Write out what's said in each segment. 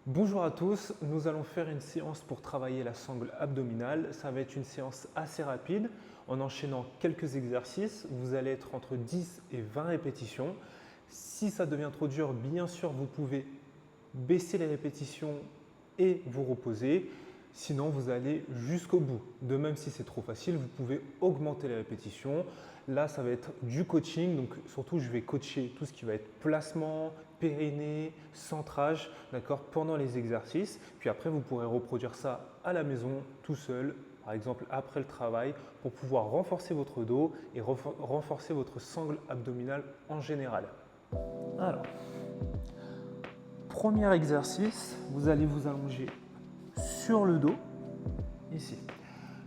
Bonjour à tous, nous allons faire une séance pour travailler la sangle abdominale. Ça va être une séance assez rapide en enchaînant quelques exercices. Vous allez être entre 10 et 20 répétitions. Si ça devient trop dur, bien sûr, vous pouvez baisser les répétitions et vous reposer. Sinon, vous allez jusqu'au bout. De même, si c'est trop facile, vous pouvez augmenter les répétitions. Là, ça va être du coaching. Donc, surtout, je vais coacher tout ce qui va être placement, périnée, centrage, d'accord, pendant les exercices. Puis après, vous pourrez reproduire ça à la maison, tout seul, par exemple après le travail, pour pouvoir renforcer votre dos et renforcer votre sangle abdominale en général. Alors, premier exercice, vous allez vous allonger sur le dos, ici.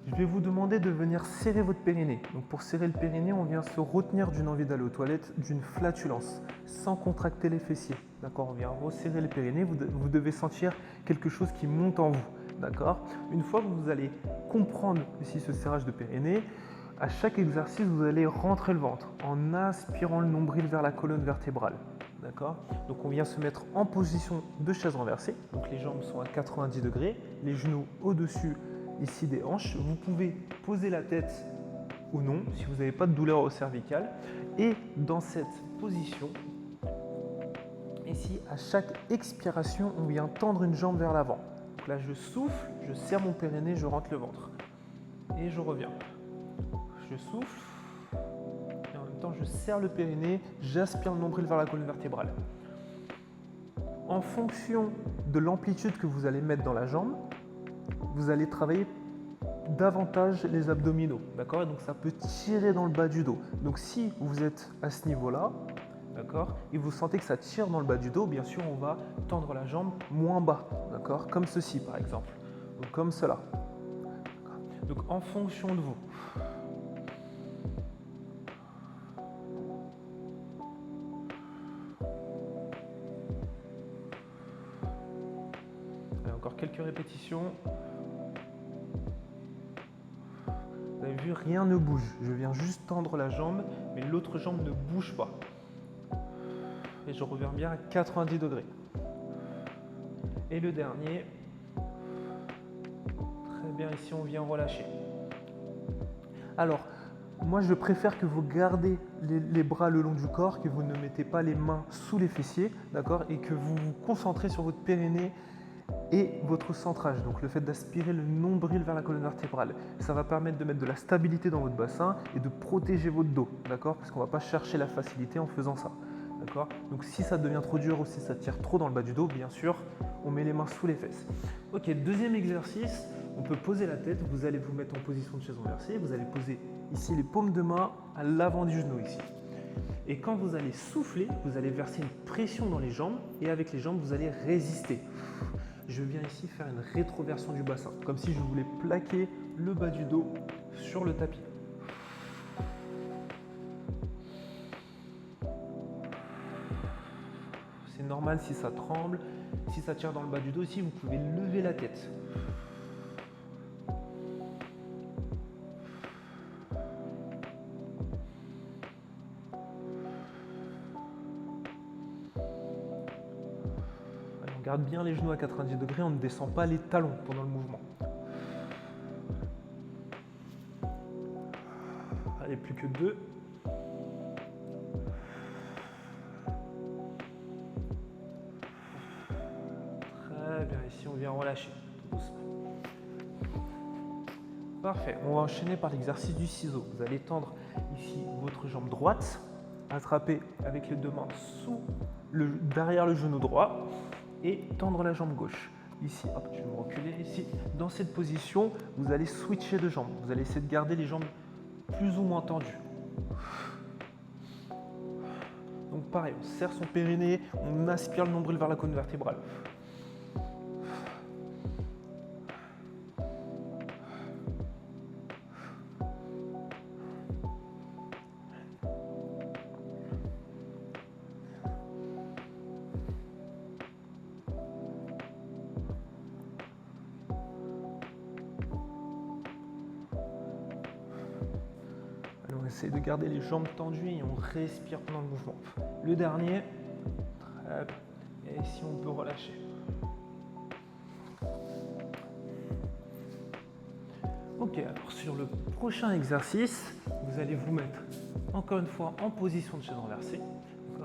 Je vais vous demander de venir serrer votre périnée. Donc pour serrer le périnée, on vient se retenir d'une envie d'aller aux toilettes, d'une flatulence, sans contracter les fessiers. D'accord, on vient resserrer le périnée, vous devez sentir quelque chose qui monte en vous. D'accord. Une fois que vous allez comprendre ici ce serrage de périnée, à chaque exercice, vous allez rentrer le ventre en aspirant le nombril vers la colonne vertébrale. D'accord. Donc on vient se mettre en position de chaise renversée. Donc les jambes sont à 90 degrés, les genoux au-dessus ici des hanches. Vous pouvez poser la tête ou non si vous n'avez pas de douleur au cervical. Et dans cette position, ici, à chaque expiration, on vient tendre une jambe vers l'avant. Donc là, je souffle, je serre mon périnée, je rentre le ventre. Et je reviens. Je souffle. Et en même temps, je serre le périnée, j'aspire le nombril vers la colonne vertébrale. En fonction de l'amplitude que vous allez mettre dans la jambe, vous allez travailler davantage les abdominaux, d'accord? Donc ça peut tirer dans le bas du dos. Donc si vous êtes à ce niveau-là, d'accord, et vous sentez que ça tire dans le bas du dos, bien sûr, on va tendre la jambe moins bas, d'accord? Comme ceci par exemple, ou comme cela. Donc en fonction de vous. Allez, encore quelques répétitions. Vous avez vu, rien ne bouge. Je viens juste tendre la jambe, mais l'autre jambe ne bouge pas. Et je reviens bien à 90 degrés. Et le dernier. Très bien, ici on vient relâcher. Alors, moi je préfère que vous gardez les bras le long du corps, que vous ne mettez pas les mains sous les fessiers, d'accord, et que vous vous concentrez sur votre périnée et votre centrage, donc le fait d'aspirer le nombril vers la colonne vertébrale. Ça va permettre de mettre de la stabilité dans votre bassin et de protéger votre dos, d'accord, parce qu'on ne va pas chercher la facilité en faisant ça. D'accord. Donc si ça devient trop dur ou si ça tire trop dans le bas du dos, bien sûr, on met les mains sous les fesses. Ok, deuxième exercice, on peut poser la tête, vous allez vous mettre en position de chaise renversée, vous allez poser ici les paumes de main à l'avant du genou ici. Et quand vous allez souffler, vous allez verser une pression dans les jambes et avec les jambes, vous allez résister. Je viens ici faire une rétroversion du bassin, comme si je voulais plaquer le bas du dos sur le tapis. C'est normal si ça tremble, si ça tire dans le bas du dos aussi, vous pouvez lever la tête. Allez, on garde bien les genoux à 90 degrés, on ne descend pas les talons pendant le mouvement. Allez, plus que deux. Très bien, ici on vient relâcher, tout doucement. Parfait, on va enchaîner par l'exercice du ciseau. Vous allez tendre ici votre jambe droite, attraper avec les deux mains derrière le genou droit et tendre la jambe gauche. Ici, hop, je vais me reculer ici. Dans cette position, vous allez switcher de jambe. Vous allez essayer de garder les jambes plus ou moins tendues. Donc pareil, on serre son périnée, on aspire le nombril vers la colonne vertébrale. On essaie de garder les jambes tendues et on respire pendant le mouvement. Le dernier, très bien. Et ici on peut relâcher. Ok, alors sur le prochain exercice, vous allez vous mettre encore une fois en position de chaise renversée.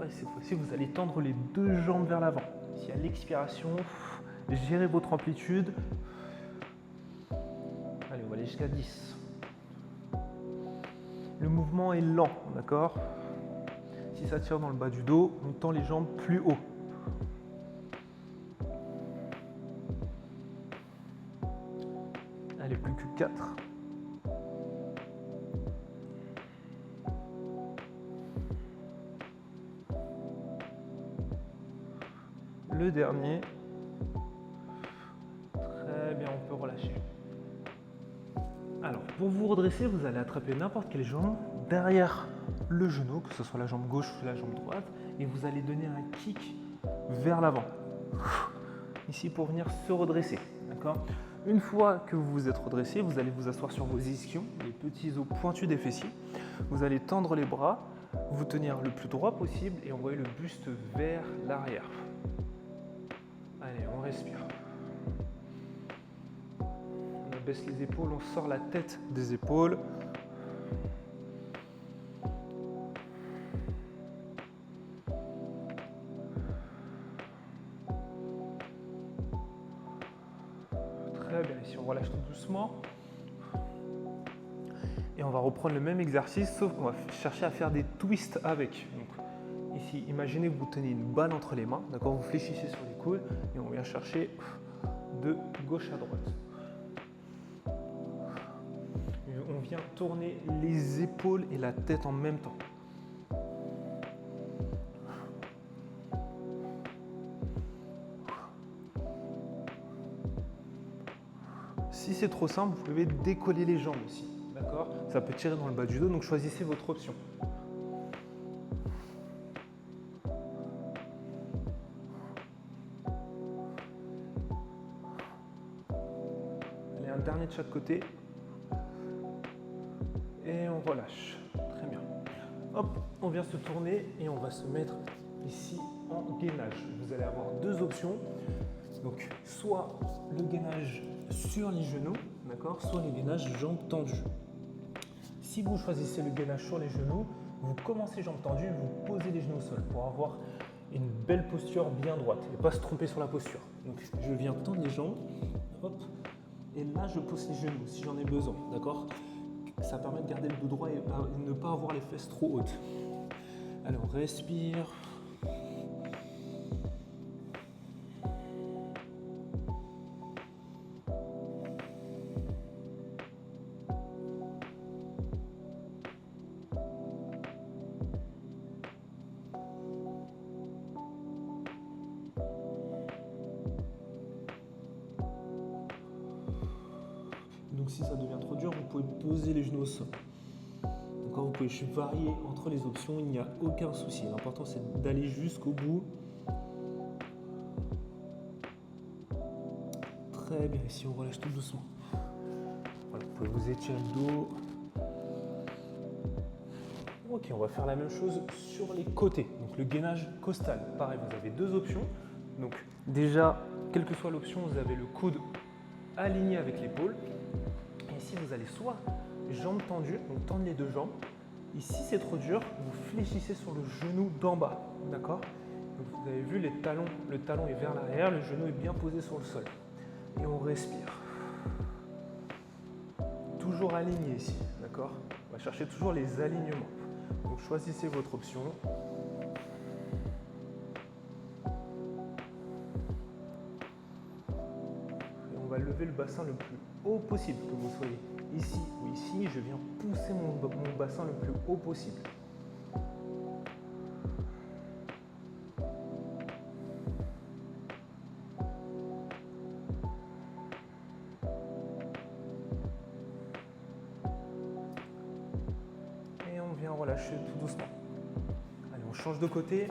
Et cette fois-ci, vous allez tendre les deux jambes vers l'avant. Si à l'expiration, gérez votre amplitude. Allez, on va aller jusqu'à 10. Le mouvement est lent, d'accord? Si ça tire dans le bas du dos, on tend les jambes plus haut. Allez, plus que 4. Le dernier. Très bien, on peut relâcher. Alors, pour vous redresser, vous allez attraper n'importe quelle jambe derrière le genou, que ce soit la jambe gauche ou la jambe droite, et vous allez donner un kick vers l'avant. Ici pour venir se redresser, d'accord? Une fois que vous vous êtes redressé, vous allez vous asseoir sur vos ischions, les petits os pointus des fessiers. Vous allez tendre les bras, vous tenir le plus droit possible et envoyer le buste vers l'arrière. Allez, on respire. On abaisse les épaules, on sort la tête des épaules. Très bien, ici on relâche tout doucement. Et on va reprendre le même exercice, sauf qu'on va chercher à faire des twists avec. Donc, ici, imaginez que vous tenez une balle entre les mains, d'accord? Vous fléchissez sur les coudes et on vient chercher de gauche à droite. Et on vient tourner les épaules et la tête en même temps. Si c'est trop simple, vous pouvez décoller les jambes aussi, d'accord? Ça peut tirer dans le bas du dos, donc choisissez votre option. Allez, un dernier de chaque côté. Et on relâche. Très bien. Hop, on vient se tourner et on va se mettre ici en gainage. Vous allez avoir deux options. Donc, soit le gainage sur les genoux, d'accord, soit le gainage jambes tendues. Si vous choisissez le gainage sur les genoux, vous commencez jambes tendues, vous posez les genoux au sol pour avoir une belle posture bien droite et pas se tromper sur la posture. Donc, je viens tendre les jambes, hop, et là je pose les genoux si j'en ai besoin, d'accord? Ça permet de garder le dos droit et ne pas avoir les fesses trop hautes. Allez, on respire. Donc si ça devient trop dur, vous pouvez poser les genoux au sol. D'accord, vous pouvez varier entre les options, il n'y a aucun souci. L'important c'est d'aller jusqu'au bout. Très bien, ici on relâche tout doucement. Voilà, vous pouvez vous étirer le dos. Ok, on va faire la même chose sur les côtés. Donc le gainage costal. Pareil, vous avez deux options. Donc déjà, quelle que soit l'option, vous avez le coude aligné avec l'épaule. Et ici, vous allez soit jambes tendues, donc tendre les deux jambes. Ici, c'est trop dur, vous fléchissez sur le genou d'en bas, d'accord? Vous avez vu, le talon est vers l'arrière, le genou est bien posé sur le sol. Et on respire. Toujours aligné ici, d'accord? On va chercher toujours les alignements. Donc choisissez votre option. Et on va lever le bassin le plus haut possible, que vous soyez ici ou ici. Je viens pousser mon bassin le plus haut possible. Et on vient relâcher tout doucement. Allez, on change de côté.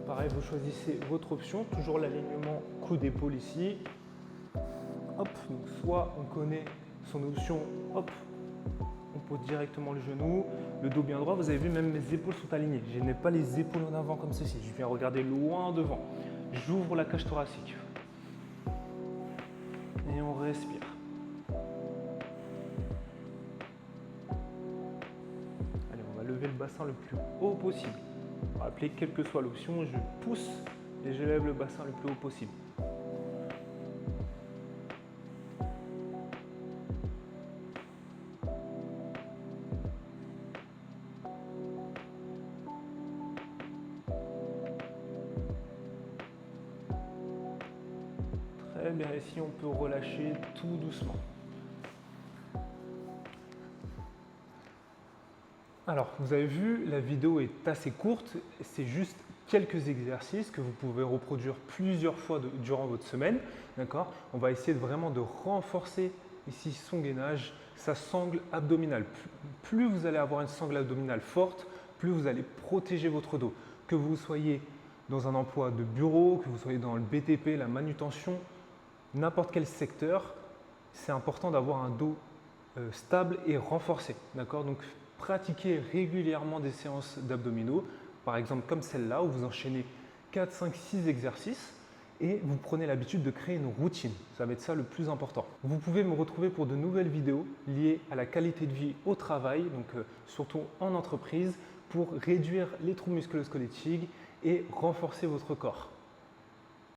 Pareil, vous choisissez votre option, toujours l'alignement coude-épaule ici. Hop, donc soit on connaît son option, hop, on pose directement le genou, le dos bien droit. Vous avez vu, même mes épaules sont alignées. Je n'ai pas les épaules en avant comme ceci. Je viens regarder loin devant. J'ouvre la cage thoracique. et on respire. Allez, on va lever le bassin le plus haut possible. Rappelez, quelle que soit l'option, je pousse et je lève le bassin le plus haut possible. Très bien, ici on peut relâcher tout doucement. Alors, vous avez vu, la vidéo est assez courte, c'est juste quelques exercices que vous pouvez reproduire plusieurs fois durant votre semaine. D'accord? On va essayer vraiment de renforcer ici son gainage, sa sangle abdominale. Plus vous allez avoir une sangle abdominale forte, plus vous allez protéger votre dos. Que vous soyez dans un emploi de bureau, que vous soyez dans le BTP, la manutention, n'importe quel secteur, c'est important d'avoir un dos stable et renforcé. D'accord? Donc, pratiquez régulièrement des séances d'abdominaux, par exemple comme celle-là où vous enchaînez 4, 5, 6 exercices et vous prenez l'habitude de créer une routine. Ça va être ça le plus important. Vous pouvez me retrouver pour de nouvelles vidéos liées à la qualité de vie au travail, donc surtout en entreprise, pour réduire les troubles musculo-squelettiques et renforcer votre corps.